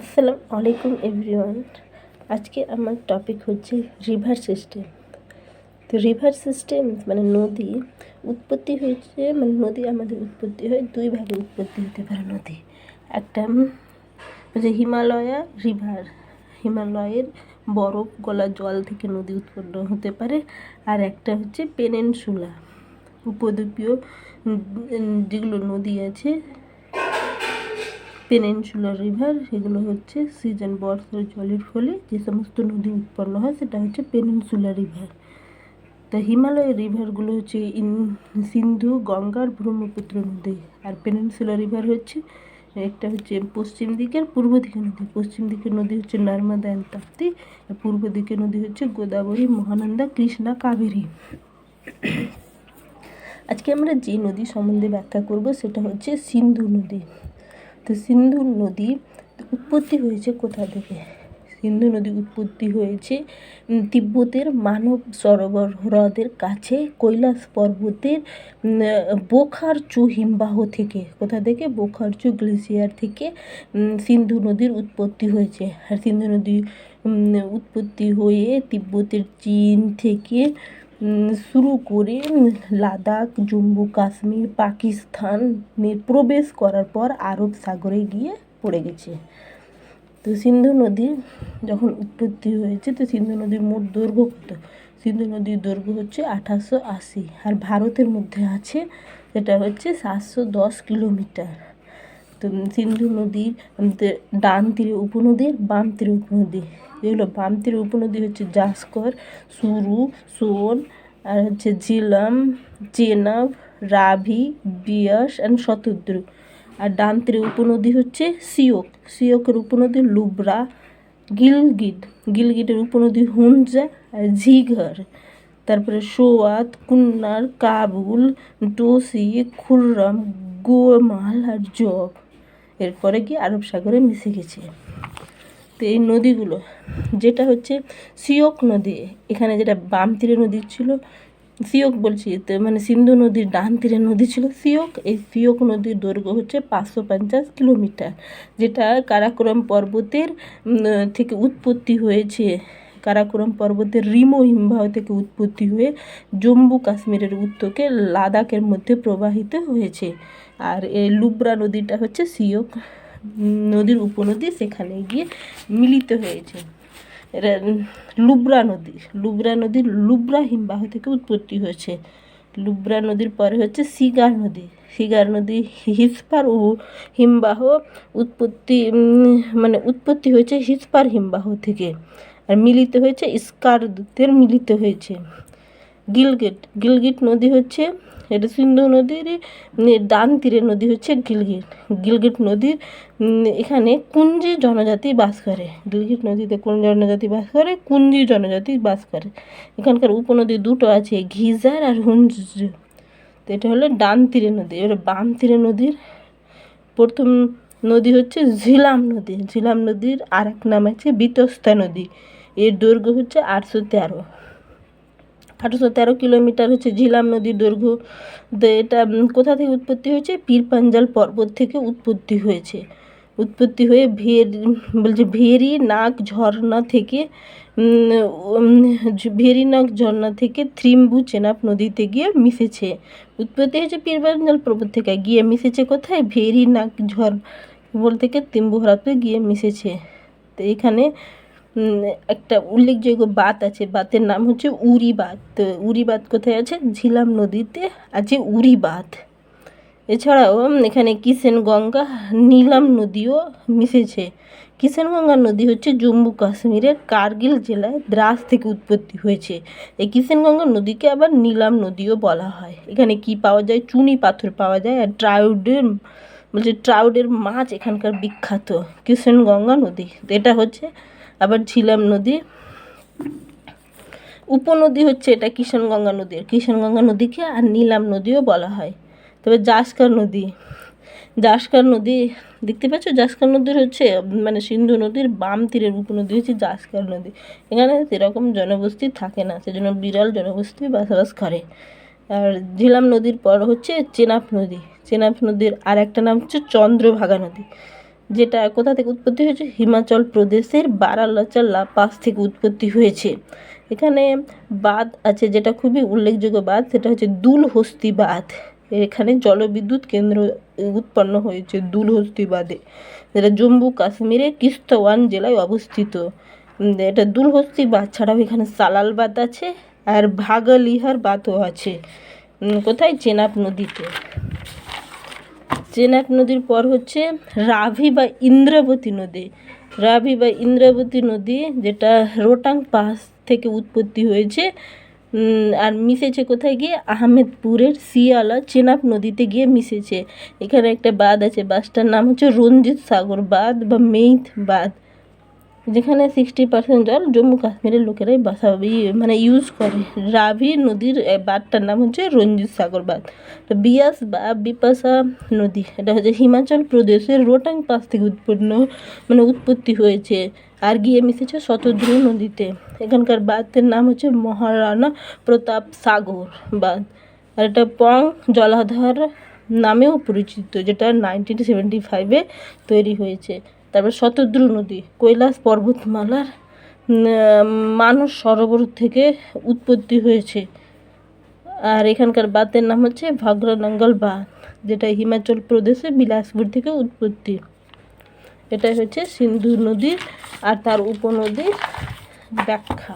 আসসালামু আলাইকুম এভরিওয়ান। আজকে আমার টপিক হচ্ছে রিভার সিস্টেম। তো রিভার সিস্টেম মানে নদী উৎপত্তি হয়েছে, মানে নদী আমাদের উৎপত্তি হয় দুই ভাগে উৎপত্তি হতে পারে নদী। একটা হচ্ছে রিভার, হিমালয়ের বরফ গলা জল থেকে নদী উৎপন্ন হতে পারে। আর একটা হচ্ছে পেনিনসুলা, উপদ্বীপীয় যেগুলো নদী আছে পেনিনসুলার রিভার, সেগুলো হচ্ছে সিজন বর্ষার জলের ফলে যে সমস্ত নদী উৎপন্ন হয় সেটা হচ্ছে পেনিনসুলার রিভার। তা হিমালয়ের রিভারগুলো হচ্ছে সিন্ধু, গঙ্গার, ব্রহ্মপুত্র নদী। আর পেনিনসুলার রিভার হচ্ছে একটা হচ্ছে পশ্চিম দিকের পূর্ব দিকের নদী। পশ্চিম দিকের নদী হচ্ছে নর্মদা অ্যান্ড তাপ্তি, আর পূর্ব দিকের নদী হচ্ছে গোদাবরী, মহানন্দা, কৃষ্ণা, কাবেরী। আজকে আমরা যে নদী সম্বন্ধে ব্যাখ্যা করব সেটা হচ্ছে সিন্ধু নদী। তো সিন্ধু নদী উৎপত্তি হয়েছে কোথা থেকে? সিন্ধু নদী উৎপত্তি হয়েছে তিব্বতের মানব সরোবর হ্রদের কাছে কৈলাস পর্বতের বোখারচু হিমবাহ থেকে। কোথা থেকে? বোখারচু গ্লেসিয়ার থেকে সিন্ধু নদীর উৎপত্তি হয়েছে। আর সিন্ধু নদী উৎপত্তি হয়ে তিব্বতের চীন থেকে শুরু করে লাদাখ, জম্মু কাশ্মীর, পাকিস্তানে প্রবেশ করার পর আরব সাগরে গিয়ে পড়ে গেছে। তো সিন্ধু নদী যখন উৎপত্তি হয়েছে, তো সিন্ধু নদীর মোট দৈর্ঘ্য কত? সিন্ধু নদীর দৈর্ঘ্য হচ্ছে 880, আর ভারতের মধ্যে আছে যেটা হচ্ছে 710 কিলোমিটার। তো সিন্ধু নদীর ডান তীরে উপনদী, বাম তীরে উপনদী। যেগুলো বাম তীরে উপনদী হচ্ছে জাস্কর, সুরু, সোন, আর হচ্ছে ঝিলম, চেনাব, রাভি, বিয়াস অ্যান্ড শতদ্রু। আর ডান তীরে উপনদী হচ্ছে সিওক, সিওকের উপনদী লুব্রা, গিলগিটের উপনদী হুঞ্জা আর ঝিঘর। তারপরে সোয়াত, কুন্নার, কাবুল, টোসি, খুররাম, গোমাল আর জব। এরপরে কি আরব সাগরে মিশে গেছে। তো এই নদীগুলো, যেটা হচ্ছে সিওক নদী, এখানে যেটা বাম তীরে নদী ছিল, সিওক বলছি, তো মানে সিন্ধু নদীর ডান তীরে নদী ছিল সিওক। এই সিওক নদীর দৈর্ঘ্য হচ্ছে 550 কিলোমিটার, যেটা কারাকোরাম পর্বতের থেকে উৎপত্তি হয়েছে। কারাকোরাম পর্বতের রিমো হিমবাহ থেকে উৎপত্তি হয়ে জম্মু কাশ্মীরের উত্তরকে লাদাখের মধ্যে প্রবাহিত হয়েছে। আর এই লুব্রা নদীটা হচ্ছে সিওক নদীর উপনদী, সেখানে গিয়ে মিলিত হয়েছে। এটা লুব্রা নদীর লুব্রা হিমবাহ থেকে উৎপত্তি হয়েছে। লুব্রা নদীর পরে হচ্ছে সিগার নদী হিসপার ও হিমবাহ উৎপত্তি হয়েছে হিসপার হিমবাহ থেকে, আর মিলিত হয়েছে স্কারদুতের মিলিত হয়েছে। গিলগিট নদী হচ্ছে, এটা সিন্ধু নদীর ডান তীরের নদী হচ্ছে গিলগিট নদীর এখানে কুঞ্জি জনজাতি বাস করে। গিলগিট নদীতে কোন জনজাতি বাস করে? কুঞ্জি জনজাতি বাস করে। এখানকার উপনদী দুটো আছে, ঘিজার আর হুঞ্জ। তো এটা হলো ডান তীরের নদী। এবার বাম তীরের নদীর প্রথম নদী হচ্ছে ঝিলাম নদীর আর এক নাম আছে বিতস্তা নদী। এর দৈর্ঘ্য হচ্ছে 813 কিলোমিটার হচ্ছে ঝিলাম নদীর দৈর্ঘ্য। তো এটা কোথা থেকে উৎপত্তি হয়েছে? পীর পাঞ্জাল পর্বত থেকে উৎপত্তি হয়ে ভেরিনাগ ঝর্ণা থেকে থ্রিম্বু চেনাব নদীতে গিয়ে মিশেছে। উৎপত্তি হয়েছে পীর পাঞ্জাল পর্বত থেকে, গিয়ে মিশেছে কোথায়? ভেরিনাগ ঝর্ণা থেকে তিম্বু হ্রদে গিয়ে মিশেছে। তো এখানে একটা উল্লেখযোগ্য বাঁধ আছে, বাঁধের নাম হচ্ছে উরি বাঁধ। তো উরি বাঁধ কোথায় আছে? ঝিলাম নদীতে আছে উরি বাঁধ। এছাড়াও এখানে কিষেনগঙ্গা, নীলাম নদীও মিশেছে। কিষেনগঙ্গা নদী হচ্ছে জম্মু কাশ্মীরের কার্গিল জেলায় দ্রাস থেকে উৎপত্তি হয়েছে। এই কিষেনগঙ্গা নদীকে আবার নীলাম নদীও বলা হয়। এখানে কি পাওয়া যায়? চুনি পাথর পাওয়া যায়, আর ট্রাউডের মাছ এখানকার বিখ্যাত। কিষেনগঙ্গা নদী এটা হচ্ছে আবার ঝিলাম নদী। উপনদী হচ্ছে এটা কিষেনগঙ্গা নদীকে আর নীলাম নদীও বলা হয়। তবে জাস্কার নদী দেখতে পাচ্ছ, জাস্কার নদীর হচ্ছে মানে সিন্ধু নদীর বাম তীরের উপনদী হচ্ছে জাস্কার নদী। এখানে সেরকম জনবসতি থাকে না, সেজন্য বিরল জনবসতি বসবাস করে। আর ঝিলাম নদীর পর হচ্ছে চেনাব নদীর আর একটা নাম হচ্ছে চন্দ্রভাগা নদী। যেটা কোথা থেকে উৎপত্তি হয়েছে, হিমাচল প্রদেশের বারালাচার লা পাস থেকে উৎপত্তি হয়েছে। এখানে বাঁধ আছে যেটা খুবই উল্লেখযোগ্য বাঁধ, সেটা হচ্ছে দুলহস্তি বাঁধ। এখানে জলবিদ্যুৎ কেন্দ্র উৎপন্ন হয়েছে দুলহস্তি বাঁধে, যেটা জম্মু কাশ্মীরের কিস্তওয়ান জেলায় অবস্থিত। এটা দুলহস্তি বাঁধ ছাড়াও এখানে সালাল বাঁধ আছে আর ভাগালিহার বাঁধও আছে। কোথায়, চেনাব নদীতে। চেনাব নদীর পর হচ্ছে রাভি বা ইন্দ্রাবতী নদী। রাভি বা ইন্দ্রাবতী নদী যেটা রোটাং পাস থেকে উৎপত্তি হয়েছে আর মিশেছে কোথায় গিয়ে, আহমেদপুরের শিয়ালা চেনাব নদীতে গিয়ে মিশেছে। এখানে একটা বাঁধ আছে, বাঁধটার নাম হচ্ছে রঞ্জিত সাগর বাঁধ বা মেইথ বাঁধ, যেখানে 60% জল জম্মু কাশ্মীরের লোকেরাই মানে ইউজ করে। রাভি নদীর বাঁধটার নাম হচ্ছে রঞ্জিত সাগর বাঁধ। তো বিয়াস বা বিপাশা নদী, এটা হচ্ছে হিমাচল প্রদেশের রোটাং পাস থেকে উৎপত্তি হয়েছে আর গিয়ে মিশেছে শতদ্রু নদীতে। এখানকার বাঁধের নাম হচ্ছে মহারানা প্রতাপ সাগর বাঁধ। আর এটা পং জলাধার নামেও পরিচিত, যেটা 1975-এ তৈরি হয়েছে। তারপর শতদ্রু নদী কৈলাস পর্বতমালার মানস সরোবর থেকে উৎপত্তি হয়েছে আর এখানকার বাঁধের নাম হচ্ছে ভাগরা নাঙ্গল বাঁধ, যেটা হিমাচল প্রদেশে বিলাসপুর থেকে উৎপত্তি। এটাই হচ্ছে সিন্ধু নদীর আর তার উপনদীর ব্যাখ্যা।